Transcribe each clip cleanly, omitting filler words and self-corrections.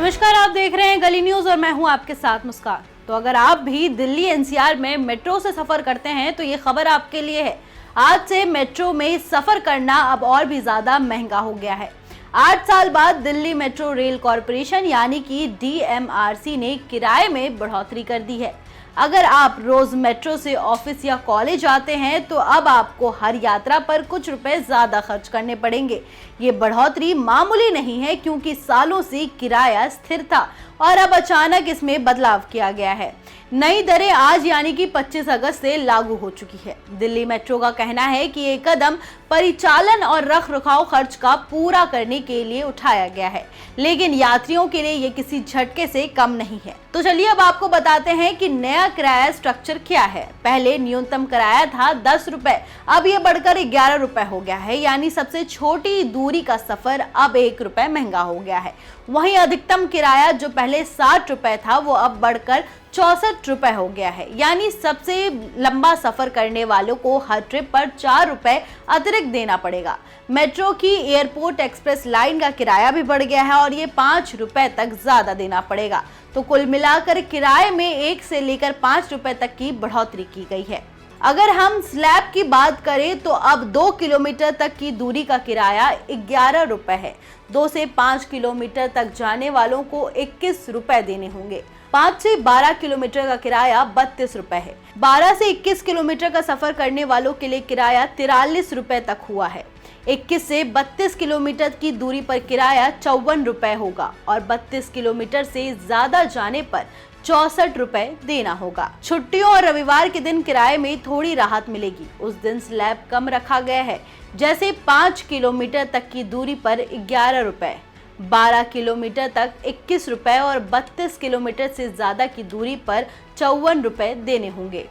नमस्कार, आप देख रहे हैं गली न्यूज और मैं हूं आपके साथ मुस्कान। तो अगर आप भी दिल्ली एनसीआर में मेट्रो से सफर करते हैं तो ये खबर आपके लिए है। आज से मेट्रो में सफर करना अब और भी ज्यादा महंगा हो गया है। 8 साल बाद दिल्ली मेट्रो रेल कॉरपोरेशन यानी कि DMRC ने किराए में बढ़ोतरी कर दी है। अगर आप रोज मेट्रो से ऑफिस या कॉलेज आते हैं तो अब आपको हर यात्रा पर कुछ रुपए ज्यादा खर्च करने पड़ेंगे। ये बढ़ोतरी मामूली नहीं है क्योंकि सालों से किराया स्थिर था और अब अचानक इसमें बदलाव किया गया है। नई दरें आज यानी कि 25 अगस्त से लागू हो चुकी है। दिल्ली मेट्रो का कहना है कि ये कदम परिचालन और रखरखाव खर्च का पूरा करने के लिए उठाया गया है, लेकिन यात्रियों के लिए ये किसी झटके से कम नहीं है। तो चलिए अब आपको बताते हैं कि नया किराया स्ट्रक्चर क्या है। पहले न्यूनतम किराया था 10 रुपए, अब ये बढ़कर 11 रुपए हो गया है, यानी सबसे छोटी दूरी का सफर अब 1 रुपए महंगा हो गया है। वहीं अधिकतम किराया जो पहले 60 रुपए था वो अब बढ़कर 64 रुपए हो गया है, यानी सबसे लंबा सफर करने वालों को हर ट्रिप पर 4 रुपए अतिरिक्त देना पड़ेगा। मेट्रो की एयरपोर्ट एक्सप्रेस लाइन का किराया भी बढ़ गया है और ये 5 रुपए तक ज्यादा देना पड़ेगा। तो कुल मिलाकर किराए में 1 से लेकर 5 रुपए तक की बढ़ोतरी की गई है। अगर हम स्लैब की बात करें तो अब 2 किलोमीटर तक की दूरी का किराया 11 रुपए है। 2 से 5 किलोमीटर तक जाने वालों को 21 रुपए देने होंगे। 5 से 12 किलोमीटर का किराया 32 रुपए है। 12 से 21 किलोमीटर का सफर करने वालों के लिए किराया 43 रुपए तक हुआ है। 21 से 32 किलोमीटर की दूरी पर किराया 54 रुपए होगा और 32 किलोमीटर से ज्यादा जाने पर 64 रुपए देना होगा। छुट्टियों और रविवार के दिन किराए में थोड़ी राहत मिलेगी। उस दिन स्लैब कम रखा गया है, जैसे 5 किलोमीटर तक की दूरी पर 11 रुपए, 12 किलोमीटर तक 21 रुपए और 32 किलोमीटर से ज्यादा की दूरी पर 54 रुपए देने होंगे।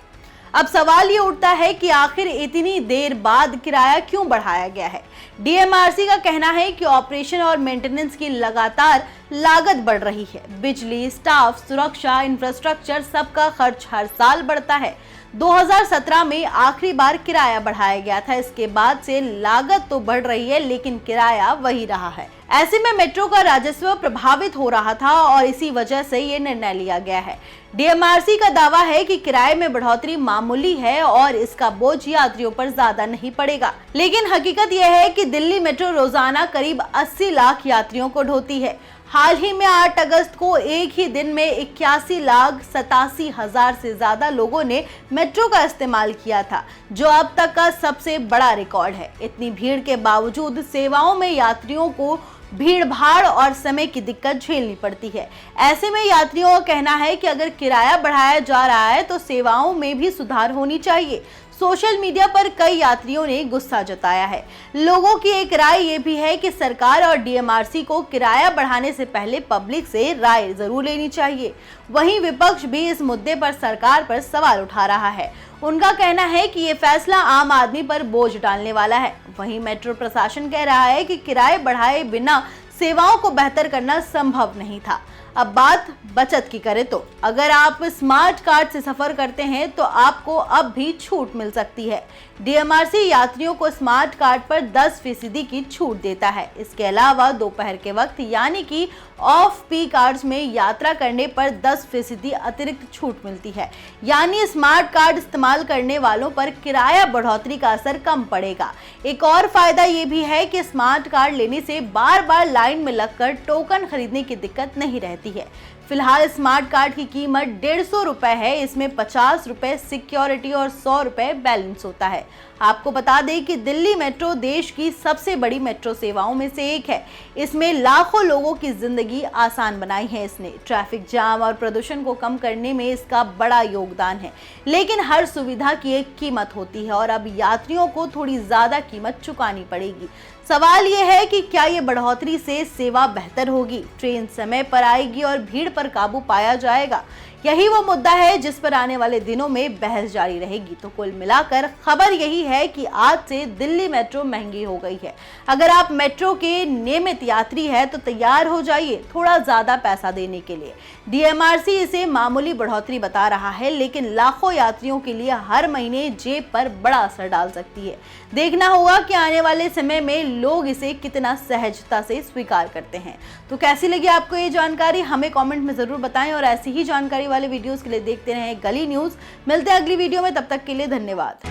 अब सवाल ये उठता है कि आखिर इतनी देर बाद किराया क्यों बढ़ाया गया है। DMRC का कहना है कि ऑपरेशन और मेंटेनेंस की लगातार लागत बढ़ रही है। बिजली, स्टाफ, सुरक्षा, इंफ्रास्ट्रक्चर सबका खर्च हर साल बढ़ता है। 2017 में आखिरी बार किराया बढ़ाया गया था। इसके बाद से लागत तो बढ़ रही है लेकिन किराया वही रहा है। ऐसे में मेट्रो का राजस्व प्रभावित हो रहा था और इसी वजह से ये निर्णय लिया गया है। DMRC का दावा है कि किराए में बढ़ोतरी मामूली है और इसका बोझ यात्रियों पर ज्यादा नहीं पड़ेगा, लेकिन हकीकत यह है कि दिल्ली मेट्रो रोजाना करीब 80 लाख यात्रियों को ढोती है। हाल ही में 8 अगस्त को एक ही दिन में 81,87,000 से ज्यादा लोगों ने मेट्रो का इस्तेमाल किया था, जो अब तक का सबसे बड़ा रिकॉर्ड है। इतनी भीड़ के बावजूद सेवाओं में यात्रियों को भीड़ भाड़ और समय की दिक्कत झेलनी पड़ती है। ऐसे में यात्रियों का कहना है कि अगर किराया बढ़ाया जा रहा है तो सेवाओं में भी सुधार होनी चाहिए। सोशल मीडिया पर कई यात्रियों ने गुस्सा जताया है। लोगों की एक राय ये भी है कि सरकार और DMRC को किराया बढ़ाने से पहले पब्लिक से राय जरूर लेनी चाहिए। वहीं विपक्ष भी इस मुद्दे पर सरकार पर सवाल उठा रहा है। उनका कहना है कि ये फैसला आम आदमी पर बोझ डालने वाला है। वहीं मेट्रो प्रशासन कह रहा है कि किराए बढ़ाए बिना सेवाओं को बेहतर करना संभव नहीं था। अब बात बचत की करें तो अगर आप स्मार्ट कार्ड से सफर करते हैं तो आपको अब भी छूट मिल सकती है। DMRC यात्रियों को स्मार्ट कार्ड पर 10% की छूट देता है। इसके अलावा दोपहर के वक्त यानी कि ऑफ पीक आवर्स में यात्रा करने पर 10% अतिरिक्त छूट मिलती है, यानी स्मार्ट कार्ड इस्तेमाल करने वालों पर किराया बढ़ोतरी का असर कम पड़ेगा। एक और फायदा ये भी है कि स्मार्ट कार्ड लेने से बार बार लाइन में लगकर टोकन खरीदने की दिक्कत नहीं रहती है। फिलहाल स्मार्ट कार्ड की कीमत 150 रुपए है। इसमें 50 रुपए सिक्योरिटी और 100 रुपए बैलेंस होता है। आपको बता दें कि दिल्ली मेट्रो देश की सबसे बड़ी मेट्रो सेवाओं में से एक है। इसमें लाखों लोगों की जिंदगी आसान बनाई है। इसने ट्रैफिक जाम और प्रदूषण को कम करने में इसका बड़ा योगदान है, लेकिन हर सुविधा की एक कीमत होती है और अब यात्रियों को थोड़ी ज्यादा कीमत चुकानी पड़ेगी। सवाल यह है कि क्या ये बढ़ोतरी से सेवा बेहतर होगी, ट्रेन समय पर आएगी और भीड़ पर काबू पाया जाएगा, यही वो मुद्दा है जिस पर आने वाले दिनों में बहस जारी रहेगी। तो कुल मिलाकर खबर यही है कि आज से दिल्ली मेट्रो महंगी हो गई है। अगर आप मेट्रो के नियमित यात्री हैं तो तैयार हो जाइए थोड़ा ज्यादा पैसा देने के लिए। डीएमआरसी इसे मामूली बढ़ोतरी बता रहा है, लेकिन लाखों यात्रियों के लिए हर महीने जेब पर बड़ा असर डाल सकती है। देखना होगा कि आने वाले समय में लोग इसे कितना सहजता से स्वीकार करते हैं। तो कैसी लगी आपको ये जानकारी, हमें कमेंट में जरूर बताएं और ऐसी ही जानकारी वाले वीडियोस के लिए देखते रहें गली न्यूज़। मिलते हैं अगली वीडियो में, तब तक के लिए धन्यवाद।